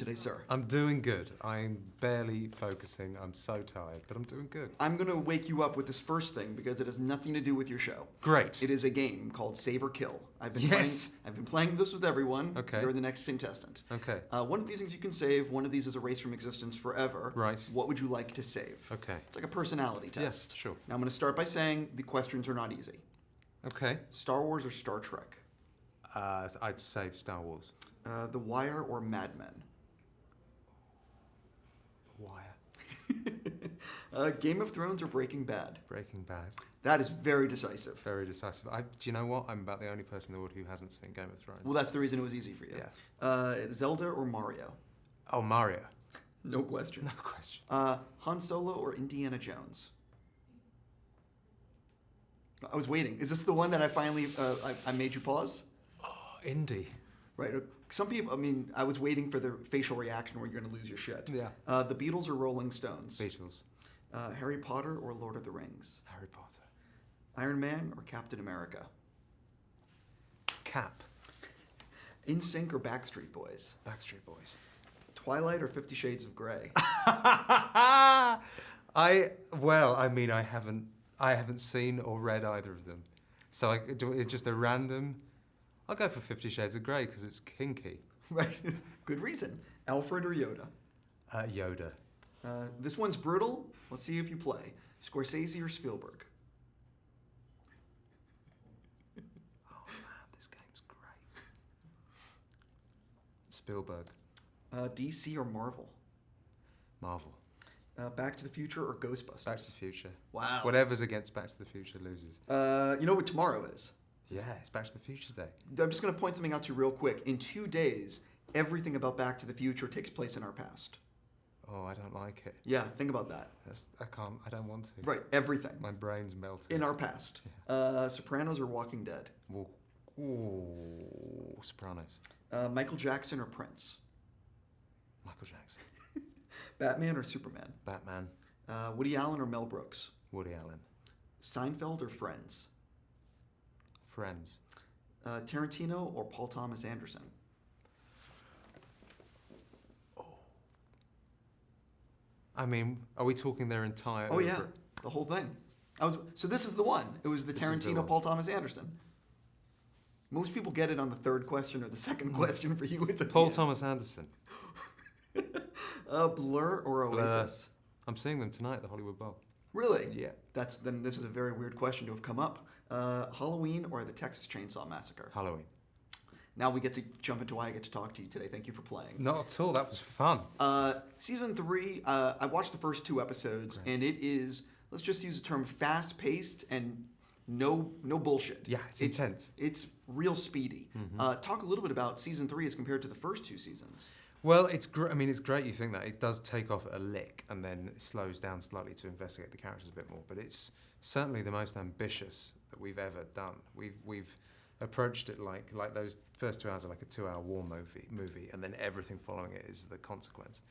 today, sir? I'm doing good. I'm barely focusing. I'm so tired, but I'm doing good. I'm gonna wake you up with this first thing because it has nothing to do with your show. Great. It is a game called Save or Kill. I've been playing this with everyone. Okay. You're the next contestant. Okay. One of these things you can save. One of these is erased from existence forever. Right. What would you like to save? Okay. It's like a personality test. Yes, sure. Now I'm gonna start by saying the questions are not easy. Okay. Star Wars or Star Trek? I'd save Star Wars. The Wire or Mad Men? Wire. Game of Thrones or Breaking Bad? Breaking Bad. That is very decisive. Very decisive. Do you know what? I'm about the only person in the world who hasn't seen Game of Thrones. Well, that's the reason it was easy for you. Yeah. Zelda or Mario? Oh, Mario. No question. No question. Han Solo or Indiana Jones? I was waiting. Is this the one that I finally I made you pause? Oh, Indy. Right. Some people, I was waiting for the facial reaction where you're going to lose your shit. Yeah. The Beatles or Rolling Stones? Beatles. Harry Potter or Lord of the Rings? Harry Potter. Iron Man or Captain America? Cap. NSYNC or Backstreet Boys? Backstreet Boys. Twilight or 50 Shades of Grey? I haven't seen or read either of them. So it's just a random. I'll go for 50 Shades of Grey because it's kinky. Right. Good reason. Alfred or Yoda? Yoda. This one's brutal. Let's see if you play. Scorsese or Spielberg? Oh man, this game's great. Spielberg. DC or Marvel? Marvel. Back to the Future or Ghostbusters? Back to the Future. Wow. Whatever's against Back to the Future loses. You know what tomorrow is? Yeah, it's Back to the Future Day. I'm just going to point something out to you real quick. In 2 days, everything about Back to the Future takes place in our past. Oh, I don't like it. Yeah, think about that. I don't want to. Right, everything. My brain's melting. In our past. Yeah. Sopranos or Walking Dead? Ooh, Sopranos. Michael Jackson or Prince? Michael Jackson. Batman or Superman? Batman. Woody Allen or Mel Brooks? Woody Allen. Seinfeld or Friends? Friends. Tarantino or Paul Thomas Anderson? Are we talking their entire... Oh, yeah. The whole thing. So this is the one. It was the Tarantino, Paul Thomas Anderson. Most people get it on the third question or the second question. For you, it's Paul Thomas Anderson. Blur or Oasis? I'm seeing them tonight at the Hollywood Bowl. Really? Yeah. Then this is a very weird question to have come up. Halloween or the Texas Chainsaw Massacre? Halloween. Now we get to jump into why I get to talk to you today. Thank you for playing. Not at all. That was fun. Season 3, I watched the first 2 episodes, and it is, let's just use the term, fast-paced and no bullshit. Yeah, it's intense. It's real speedy. Mm-hmm. Talk a little bit about Season 3 as compared to the first 2 seasons. Well, it's great you think that. It does take off at a lick and then it slows down slightly to investigate the characters a bit more. But it's certainly the most ambitious that we've ever done. We've approached it like those first 2 hours are like a 2-hour war movie, and then everything following it is the consequence.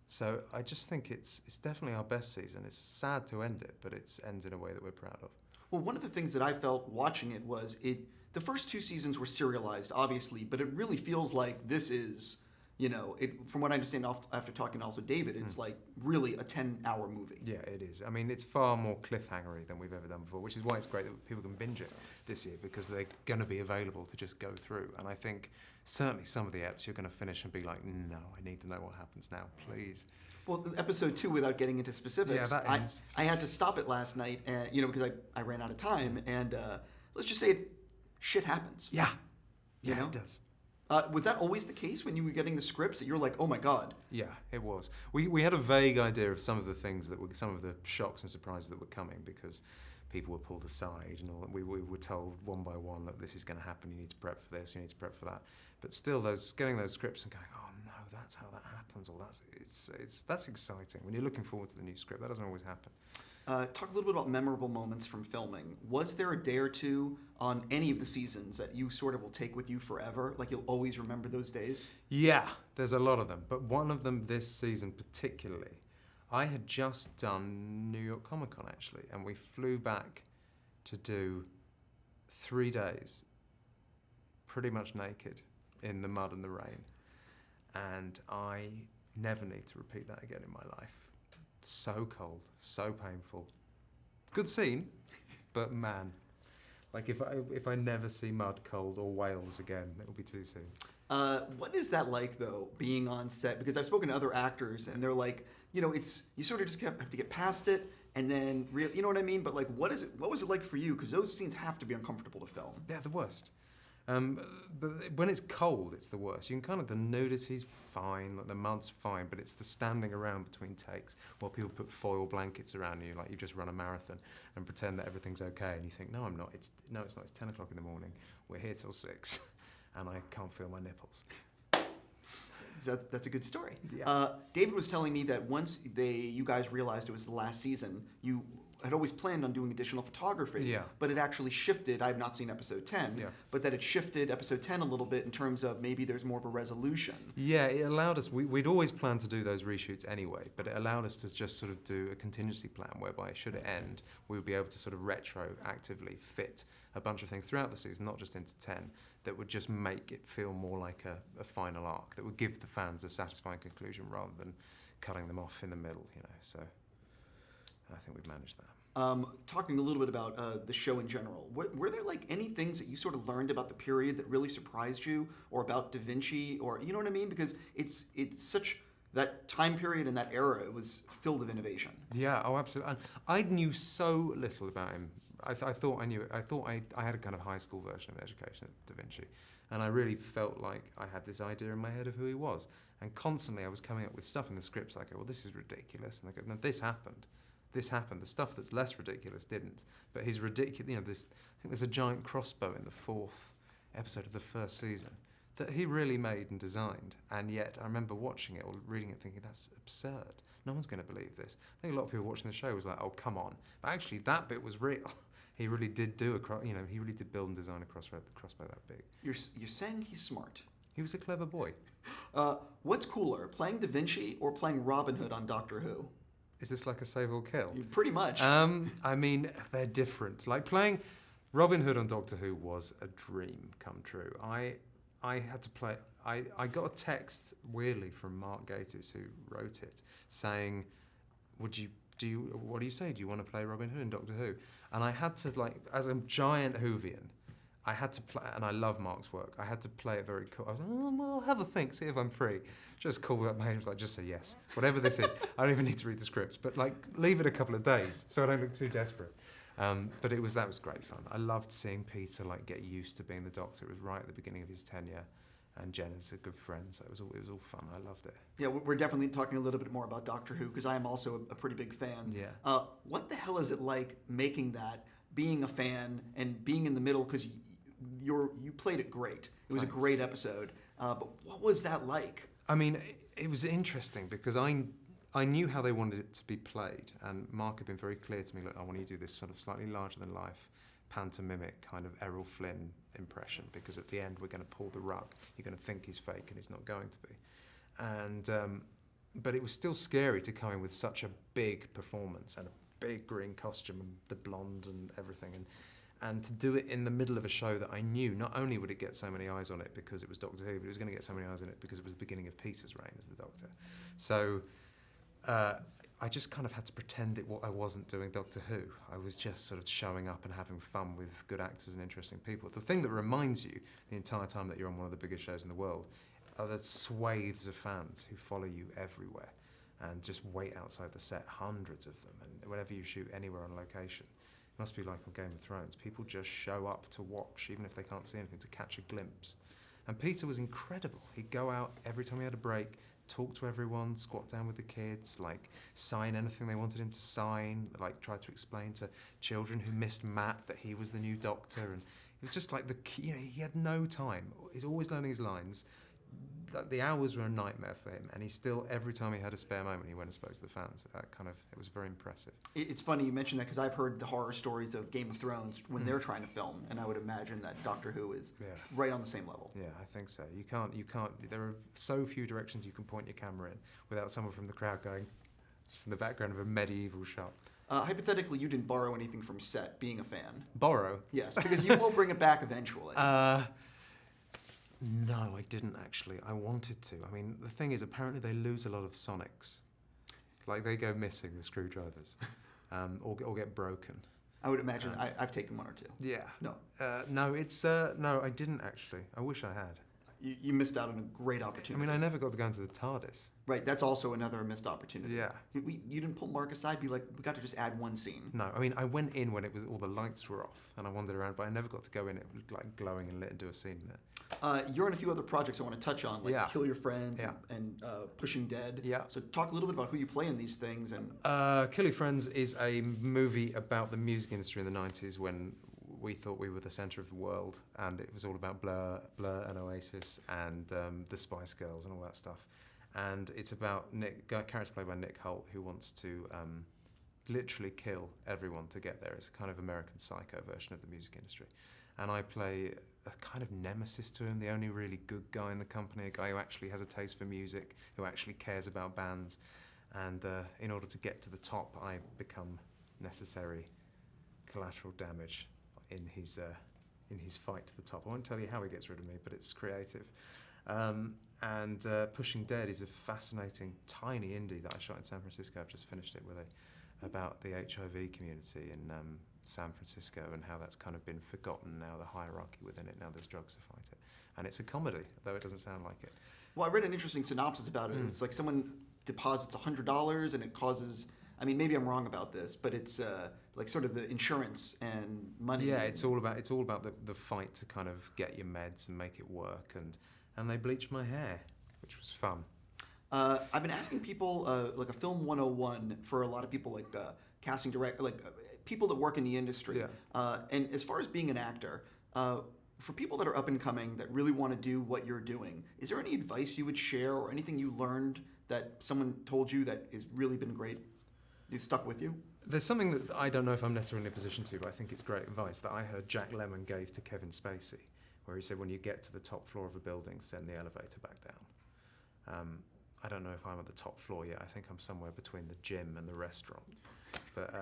So I just think it's definitely our best season. It's sad to end it, but it ends in a way that we're proud of. Well, one of the things that I felt watching it was the first 2 seasons were serialized, obviously, but it really feels like this is, from what I understand after talking to also David, it's like really a 10-hour movie. Yeah, it is. It's far more cliffhangery than we've ever done before, which is why it's great that people can binge it this year, because they're going to be available to just go through. And I think certainly some of the eps you're going to finish and be like, no, I need to know what happens now, please. Well, episode 2, without getting into specifics, that ends. I had to stop it last night, because I ran out of time, and let's just say shit happens. Yeah. Yeah, it does. Was that always the case when you were getting the scripts, that you're like, oh my God? Yeah, it was. We had a vague idea of some of the things some of the shocks and surprises that were coming, because people were pulled aside and all. We were told one by one that this is going to happen. You need to prep for this. You need to prep for that. But still, getting those scripts and going, oh no, that's how that happens, or that's exciting. When you're looking forward to the new script, that doesn't always happen. Talk a little bit about memorable moments from filming. Was there a day or two on any of the seasons that you sort of will take with you forever? Like you'll always remember those days? Yeah, there's a lot of them. But one of them this season particularly, I had just done New York Comic Con actually, and we flew back to do 3 days pretty much naked in the mud and the rain. and I never need to repeat that again in my life. So cold, so painful. Good scene, but man, like if I never see mud, cold, or whales again, it'll be too soon. What is that like though, being on set? Because I've spoken to other actors, and they're like, it's you sort of just have to get past it, and then you know what I mean? But like, what was it like for you? Because those scenes have to be uncomfortable to film. They're the worst. But when it's cold, it's the worst. You can the nudity's fine, like the mud's fine, but it's the standing around between takes while people put foil blankets around you, like you just run a marathon, and pretend that everything's okay, and you think, no, I'm not. It's not. It's 10 o'clock in the morning. We're here till 6, and I can't feel my nipples. That's a good story. Yeah. David was telling me that once you guys realized it was the last season, you had always planned on doing additional photography, Yeah. but it actually shifted. I have not seen episode 10, Yeah. but that it shifted episode 10 a little bit in terms of maybe there's more of a resolution. Yeah, it allowed us, we'd always planned to do those reshoots anyway, but it allowed us to just sort of do a contingency plan whereby, should it end, we would be able to sort of retroactively fit a bunch of things throughout the season, not just into 10, that would just make it feel more like a final arc, that would give the fans a satisfying conclusion rather than cutting them off in the middle, so I think we've managed that. Talking a little bit about the show in general, were there like any things that you sort of learned about the period that really surprised you, or about Da Vinci, or you know what I mean? Because it's such that time period and that era, it was filled with innovation. Yeah, oh, absolutely. And I knew so little about him. I thought I knew it. I thought I had a kind of high school version of education at Da Vinci, and I really felt like I had this idea in my head of who he was. And constantly I was coming up with stuff in the scripts like, well, this is ridiculous, and I go, no, this happened. This happened. The stuff that's less ridiculous didn't. But his ridiculous, I think there's a giant crossbow in the 4th episode of the 1st season that he really made and designed. And yet I remember watching it or reading it thinking, that's absurd. No one's going to believe this. I think a lot of people watching the show was like, oh, come on. But actually that bit was real. He really did he really did build and design a crossbow that big. You're saying he's smart. He was a clever boy. What's cooler, playing Da Vinci or playing Robin Hood on Doctor Who? Is this like a save or kill? Pretty much. I mean, they're different. Like playing Robin Hood on Doctor Who was a dream come true. I had to play. I got a text weirdly from Mark Gatiss, who wrote it, saying, what do you say? Do you want to play Robin Hood in Doctor Who? And I had to, like, as a giant Whovian, I had to play, and I love Mark's work, I had to play it very cool. I was like, oh, well, have a think, see if I'm free. Just called up my agent, was like, just say yes. Whatever this is, I don't even need to read the script, but like, leave it a couple of days so I don't look too desperate. But that was great fun. I loved seeing Peter like get used to being the Doctor. It was right at the beginning of his tenure, and Jenna's a good friend, so it was all fun. I loved it. Yeah, we're definitely talking a little bit more about Doctor Who, because I am also a pretty big fan. Yeah. What the hell is it like making that, being a fan and being in the middle, because you played it great. It was Thanks. A great episode. But what was that like? I mean, it was interesting because I knew how they wanted it to be played, and Mark had been very clear to me, look, I want you to do this sort of slightly larger than life, pantomimic kind of Errol Flynn impression, because at the end we're going to pull the rug. You're going to think he's fake, and he's not going to be. And but it was still scary to come in with such a big performance and a big green costume and the blonde and everything, and to do it in the middle of a show that I knew not only would it get so many eyes on it because it was Doctor Who, but it was going to get so many eyes on it because it was the beginning of Peter's reign as the Doctor. So I just kind of had to pretend I wasn't doing Doctor Who. I was just sort of showing up and having fun with good actors and interesting people. The thing that reminds you the entire time that you're on one of the biggest shows in the world are the swathes of fans who follow you everywhere and just wait outside the set, hundreds of them, and whenever you shoot anywhere on location. It must be like on Game of Thrones. People just show up to watch, even if they can't see anything, to catch a glimpse. And Peter was incredible. He'd go out every time he had a break, talk to everyone, squat down with the kids, like sign anything they wanted him to sign, like try to explain to children who missed Matt that he was the new Doctor. And it was just like he had no time. He's always learning his lines. The hours were a nightmare for him, and he still, every time he had a spare moment, he went and spoke to the fans. It was very impressive. It's funny you mentioned that, because I've heard the horror stories of Game of Thrones when they're trying to film, and I would imagine that Doctor Who is right on the same level. Yeah, I think so. You can't. There are so few directions you can point your camera in without someone from the crowd going, just in the background of a medieval shot. Hypothetically, you didn't borrow anything from set, being a fan. Borrow? Yes, because you will bring it back eventually. No, I didn't actually. I wanted to. I mean, the thing is, apparently they lose a lot of sonics. Like, they go missing, the screwdrivers, or get broken. I would imagine I've taken one or two. Yeah. No. No, I didn't actually. I wish I had. You missed out on a great opportunity. I mean, I never got to go into the TARDIS. Right, that's also another missed opportunity. Yeah. You didn't pull Mark aside, be like, we got to just add one scene. No, I mean, I went in when it was all the lights were off, and I wandered around, but I never got to go in it like glowing and lit and do a scene in it. You're in a few other projects I want to touch on, like Yeah. Kill Your Friends Yeah. and Pushing Dead. Yeah. So talk a little bit about who you play in these things. And Kill Your Friends is a movie about the music industry in the 90s when we thought we were the centre of the world, and it was all about Blur and Oasis and the Spice Girls and all that stuff. And it's about character played by Nick Holt, who wants to literally kill everyone to get there. It's a kind of American Psycho version of the music industry. And I play a kind of nemesis to him, the only really good guy in the company, a guy who actually has a taste for music, who actually cares about bands. And in order to get to the top, I become necessary collateral damage in his fight to the top. I won't tell you how he gets rid of me, but it's creative. And Pushing Dead is a fascinating, tiny indie that I shot in San Francisco. I've just finished it about the HIV community in San Francisco and how that's kind of been forgotten now, the hierarchy within it. Now there's drugs to fight it. And it's a comedy, though it doesn't sound like it. well, I read an interesting synopsis about it. It's like someone deposits $100 and it causes. I mean, maybe I'm wrong about this, but it's like sort of the insurance and money. Yeah, it's all about the fight to kind of get your meds and make it work. And they bleached my hair, which was fun. I've been asking people like a film 101 for a lot of people like casting direct, like people that work in the industry. Yeah. And as far as being an actor, for people that are up and coming that really want to do what you're doing, is there any advice you would share or anything you learned that someone told you that has really been great? You stuck with you? There's something that I don't know if I'm necessarily in a position to, but I think it's great advice that I heard Jack Lemmon gave to Kevin Spacey, where he said, when you get to the top floor of a building, send the elevator back down. I don't know if I'm at the top floor yet. I think I'm somewhere between the gym and the restaurant. But,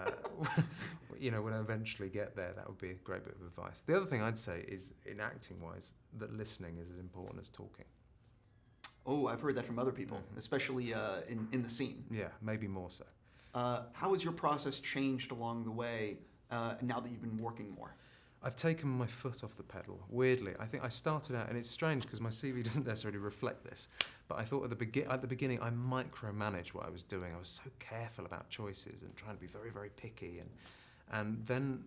when I eventually get there, that would be a great bit of advice. The other thing I'd say is, in acting-wise, that listening is as important as talking. Oh, I've heard that from other people, especially in the scene. Yeah, maybe more so. How has your process changed along the way now that you've been working more? I've taken my foot off the pedal. Weirdly, I think I started out, and it's strange because my CV doesn't necessarily reflect this, but I thought at the beginning I micromanaged what I was doing. I was so careful about choices and trying to be very, very picky, and then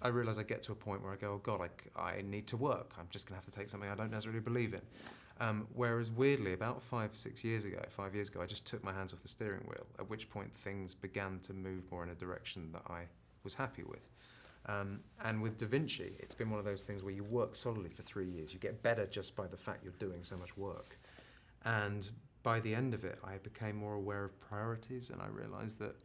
I realised I get to a point where I go, oh God, I need to work. I'm just going to have to take something I don't necessarily believe in. Whereas weirdly, about 5 years ago, I just took my hands off the steering wheel, at which point things began to move more in a direction that I was happy with. And with Da Vinci, it's been one of those things where you work solidly for 3 years. You get better just by the fact you're doing so much work. And by the end of it, I became more aware of priorities, and I realised that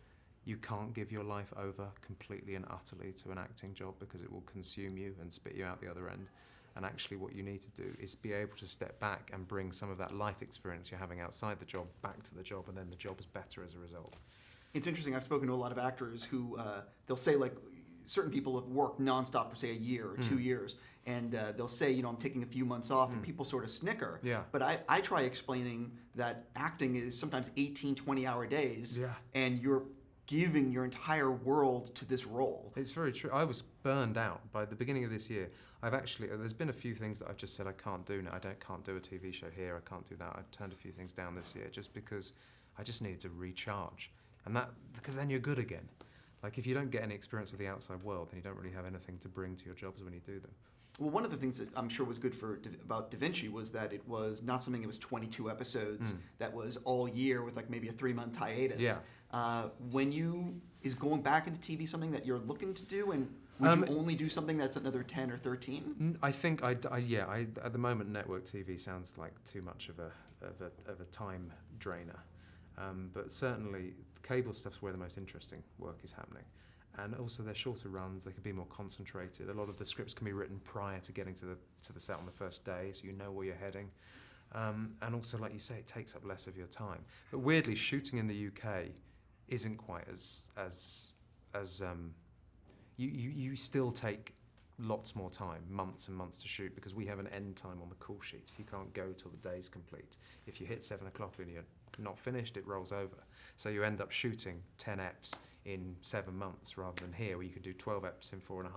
you can't give your life over completely and utterly to an acting job because it will consume you and spit you out the other end. And actually what you need to do is be able to step back and bring some of that life experience you're having outside the job back to the job, and then the job is better as a result. It's interesting. I've spoken to a lot of actors who they'll say, like, certain people have worked nonstop for, say, a year or 2 years, and they'll say, I'm taking a few months off, and people sort of snicker. Yeah. But I try explaining that acting is sometimes 18, 20-hour days, and you're giving your entire world to this role. It's very true. I was burned out by the beginning of this year. There's been a few things that I've just said I can't do now. Can't do a TV show here, I can't do that. I've turned a few things down this year just because I just needed to recharge. Because then you're good again. Like, if you don't get any experience of the outside world, then you don't really have anything to bring to your jobs when you do them. Well, one of the things that I'm sure was good about Da Vinci was that it was not something that was 22 episodes that was all year with like maybe a 3-month hiatus. Yeah. Is going back into TV something that you're looking to do, and would you only do something that's another 10 or 13? I think at the moment network TV sounds like too much of a time drainer. But certainly cable stuff's where the most interesting work is happening. And also they're shorter runs, they can be more concentrated. A lot of the scripts can be written prior to getting to the set on the first day, so you know where you're heading. And also, like you say, it takes up less of your time. But weirdly, shooting in the UK isn't quite as you still take lots more time, months and months to shoot, because we have an end time on the call sheet. You can't go till the day's complete. If you hit 7 o'clock and you're not finished, it rolls over. So you end up shooting 10 eps in 7 months rather than here where you could do 12 eps in 4.5.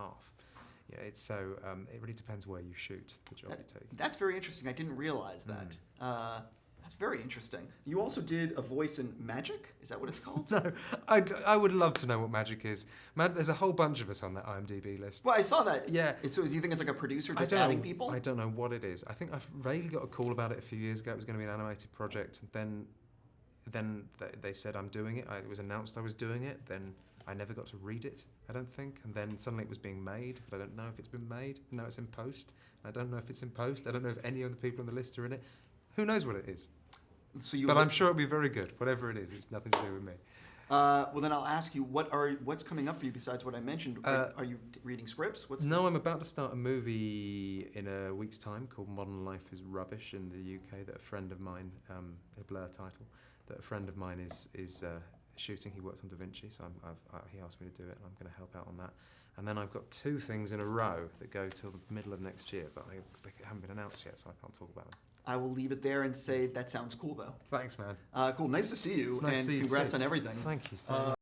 Yeah, it's so, it really depends where you shoot, the job you take. That's very interesting. I didn't realize that. That's very interesting. You also did a voice in Magic? Is that what it's called? No, I would love to know what Magic is. There's a whole bunch of us on that IMDb list. Well, I saw that. Yeah. So do you think it's like a producer just adding people? I don't know what it is. I think I've vaguely got a call about it a few years ago. It was going to be an animated project. And then they said I'm doing it. It was announced I was doing it. Then I never got to read it, I don't think. And then suddenly it was being made, but I don't know if it's been made. No, it's in post. I don't know if it's in post. I don't know if any of the people on the list are in it. Who knows what it is? But I'm sure it'll be very good. Whatever it is, it's nothing to do with me. Well, then I'll ask you, what's coming up for you besides what I mentioned? Are you reading scripts? No, I'm about to start a movie in a week's time called Modern Life is Rubbish in the UK that a friend of mine, a Blur title, that a friend of mine is shooting. He worked on Da Vinci, so he asked me to do it, and I'm going to help out on that. And then I've got 2 things in a row that go till the middle of next year, but they haven't been announced yet, so I can't talk about them. I will leave it there and say that sounds cool, though. Thanks, man. Cool. Nice to see you, It's nice to see you congrats too. on everything. Thank you so much.